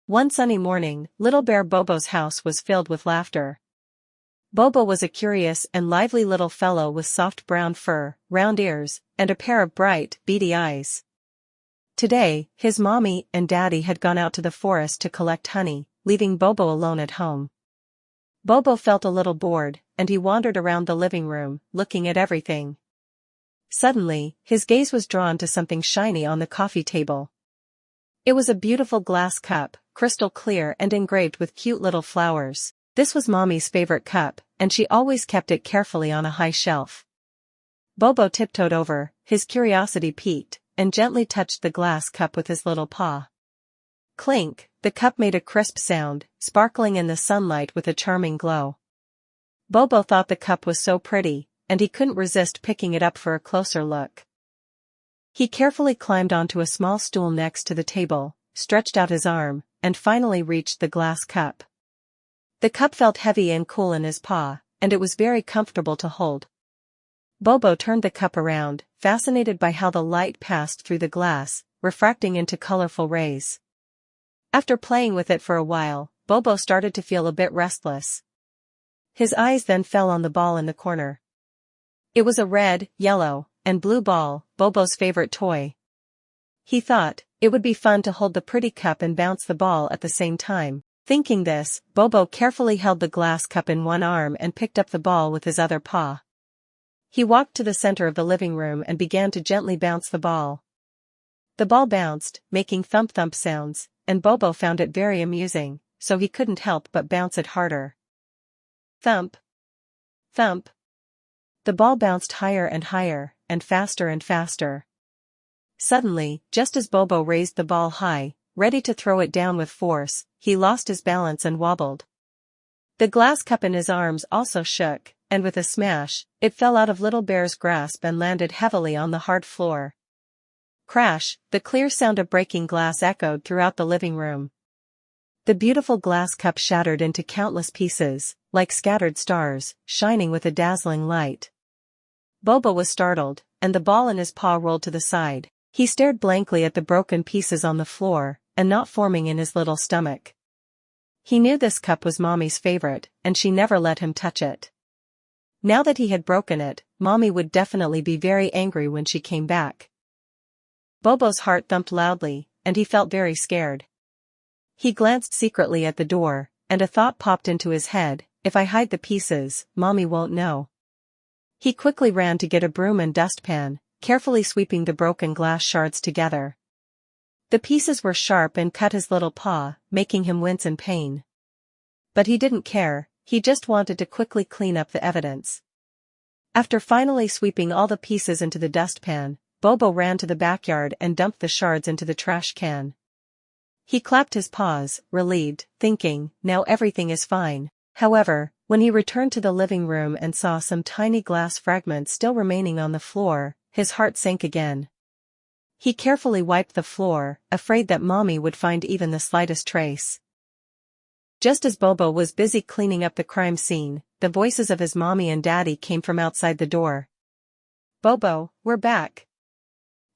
One sunny morning, little bear Bobo's house was filled with laughter. Bobo was a curious and lively little fellow with soft brown fur, round ears, and a pair of bright, beady eyes. Today, his mommy and daddy had gone out to the forest to collect honey, leaving Bobo alone at home. Bobo felt a little bored, and he wandered around the living room, looking at everything. Suddenly, his gaze was drawn to something shiny on the coffee table. It was a beautiful glass cup, crystal clear and engraved with cute little flowers. This was Mommy's favorite cup, and she always kept it carefully on a high shelf. Bobo tiptoed over, his curiosity piqued, and gently touched the glass cup with his little paw. Clink, the cup made a crisp sound, sparkling in the sunlight with a charming glow. Bobo thought the cup was so pretty, and he couldn't resist picking it up for a closer look. He carefully climbed onto a small stool next to the table, stretched out his arm, and finally reached the glass cup. The cup felt heavy and cool in his paw, and it was very comfortable to hold. Bobo turned the cup around, fascinated by how the light passed through the glass, refracting into colorful rays. After playing with it for a while, Bobo started to feel a bit restless. His eyes then fell on the ball in the corner. It was a red, yellow, and blue ball, Bobo's favorite toy. He thought it would be fun to hold the pretty cup and bounce the ball at the same time. Thinking this, Bobo carefully held the glass cup in one arm and picked up the ball with his other paw. He walked to the center of the living room and began to gently bounce the ball. The ball bounced, making thump-thump sounds, and Bobo found it very amusing, so he couldn't help but bounce it harder. Thump! Thump! The ball bounced higher and higher, and faster. Suddenly, just as Bobo raised the ball high, ready to throw it down with force, he lost his balance and wobbled. The glass cup in his arms also shook, and with a smash, it fell out of Little Bear's grasp and landed heavily on the hard floor. Crash! The clear sound of breaking glass echoed throughout the living room. The beautiful glass cup shattered into countless pieces, like scattered stars, shining with a dazzling light. Bobo was startled, and the ball in his paw rolled to the side. He stared blankly at the broken pieces on the floor, and not forming in his little stomach. He knew this cup was Mommy's favorite, and she never let him touch it. Now that he had broken it, Mommy would definitely be very angry when she came back. Bobo's heart thumped loudly, and he felt very scared. He glanced secretly at the door, and a thought popped into his head: if I hide the pieces, Mommy won't know. He quickly ran to get a broom and dustpan, carefully sweeping the broken glass shards together. The pieces were sharp and cut his little paw, making him wince in pain. But he didn't care, he just wanted to quickly clean up the evidence. After finally sweeping all the pieces into the dustpan, Bobo ran to the backyard and dumped the shards into the trash can. He clapped his paws, relieved, thinking, now everything is fine. However, when he returned to the living room and saw some tiny glass fragments still remaining on the floor, his heart sank again. He carefully wiped the floor, afraid that Mommy would find even the slightest trace. Just as Bobo was busy cleaning up the crime scene, the voices of his Mommy and Daddy came from outside the door. "Bobo, we're back."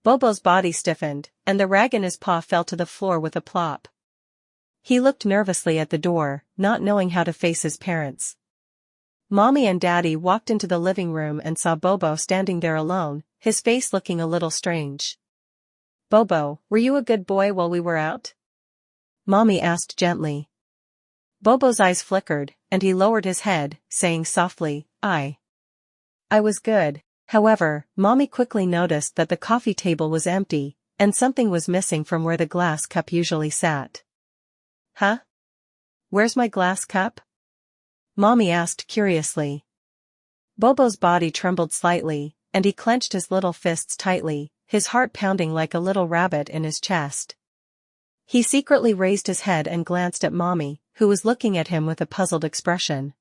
Bobo's body stiffened, and the rag in his paw fell to the floor with a plop. He looked nervously at the door, not knowing how to face his parents. Mommy and Daddy walked into the living room and saw Bobo standing there alone, his face looking a little strange. "Bobo, were you a good boy while we were out?" Mommy asked gently. Bobo's eyes flickered, and he lowered his head, saying softly, I was good." However, Mommy quickly noticed that the coffee table was empty, and something was missing from where the glass cup usually sat. "Huh? Where's my glass cup?" Mommy asked curiously. Bobo's body trembled slightly, and he clenched his little fists tightly, his heart pounding like a little rabbit in his chest. He secretly raised his head and glanced at Mommy, who was looking at him with a puzzled expression.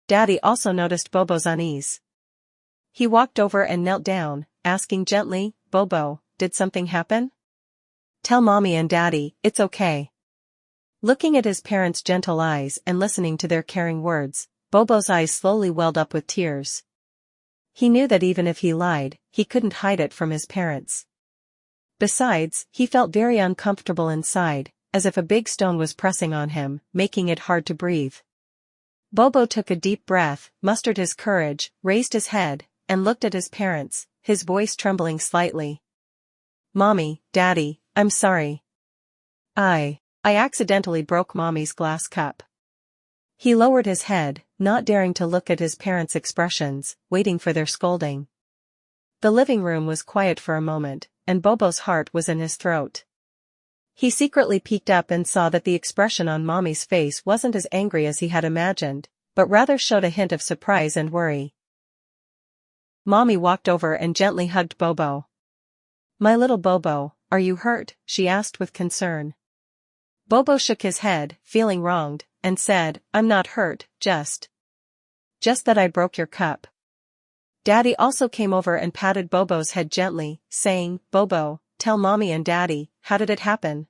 Daddy also noticed Bobo's unease. He walked over and knelt down, asking gently, "Bobo, did something happen? Tell Mommy and Daddy, it's okay." Looking at his parents' gentle eyes and listening to their caring words, Bobo's eyes slowly welled up with tears. He knew that even if he lied, he couldn't hide it from his parents. Besides, he felt very uncomfortable inside, as if a big stone was pressing on him, making it hard to breathe. Bobo took a deep breath, mustered his courage, raised his head, and looked at his parents, his voice trembling slightly. "Mommy, Daddy, I'm sorry. I accidentally broke Mommy's glass cup." He lowered his head, not daring to look at his parents' expressions, waiting for their scolding. The living room was quiet for a moment, and Bobo's heart was in his throat. He secretly peeked up and saw that the expression on Mommy's face wasn't as angry as he had imagined, but rather showed a hint of surprise and worry. Mommy walked over and gently hugged Bobo. "My little Bobo, are you hurt?" she asked with concern. Bobo shook his head, feeling wronged, and said, "I'm not hurt, just that I broke your cup." Daddy also came over and patted Bobo's head gently, saying, "Bobo, tell Mommy and Daddy, how did it happen?"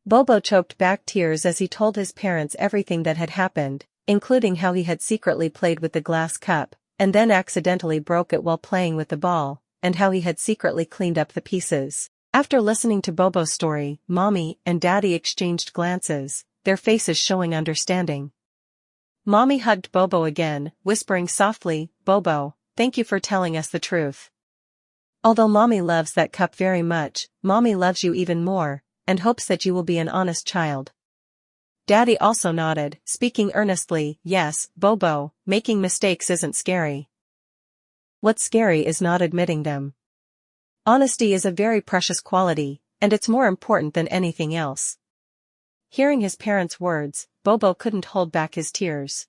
Bobo choked back tears as he told his parents everything that had happened, including how he had secretly played with the glass cup, and then accidentally broke it while playing with the ball, and how he had secretly cleaned up the pieces. After listening to Bobo's story, Mommy and Daddy exchanged glances, their faces showing understanding. Mommy hugged Bobo again, whispering softly, "Bobo, thank you for telling us the truth. Although Mommy loves that cup very much, Mommy loves you even more, and hopes that you will be an honest child." Daddy also nodded, speaking earnestly, "Yes, Bobo, making mistakes isn't scary. What's scary is not admitting them. Honesty is a very precious quality, and it's more important than anything else." Hearing his parents' words, Bobo couldn't hold back his tears.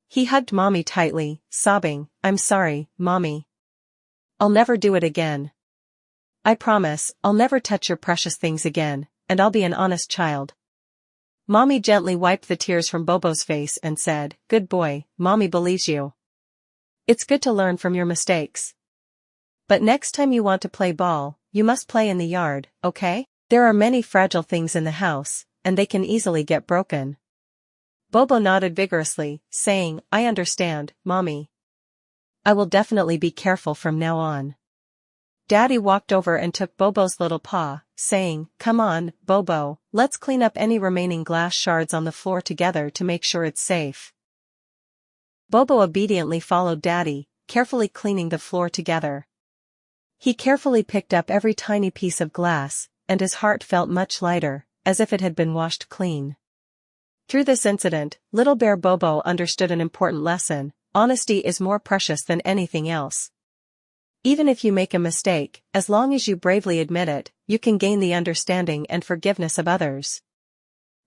He hugged Mommy tightly, sobbing, "I'm sorry, Mommy. I'll never do it again. I promise, I'll never touch your precious things again, and I'll be an honest child." Mommy gently wiped the tears from Bobo's face and said, "Good boy, Mommy believes you. It's good to learn from your mistakes. But next time you want to play ball, you must play in the yard, okay? There are many fragile things in the house, and they can easily get broken." Bobo nodded vigorously, saying, "I understand, Mommy. I will definitely be careful from now on." Daddy walked over and took Bobo's little paw, saying, "Come on, Bobo, let's clean up any remaining glass shards on the floor together to make sure it's safe." Bobo obediently followed Daddy, carefully cleaning the floor together. He carefully picked up every tiny piece of glass, and his heart felt much lighter, as if it had been washed clean. Through this incident, little bear Bobo understood an important lesson: honesty is more precious than anything else. Even if you make a mistake, as long as you bravely admit it, you can gain the understanding and forgiveness of others.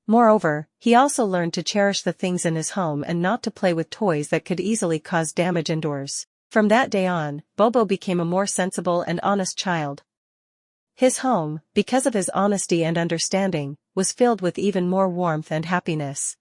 Moreover, he also learned to cherish the things in his home and not to play with toys that could easily cause damage indoors. From that day on, Bobo became a more sensible and honest child. His home, because of his honesty and understanding, was filled with even more warmth and happiness.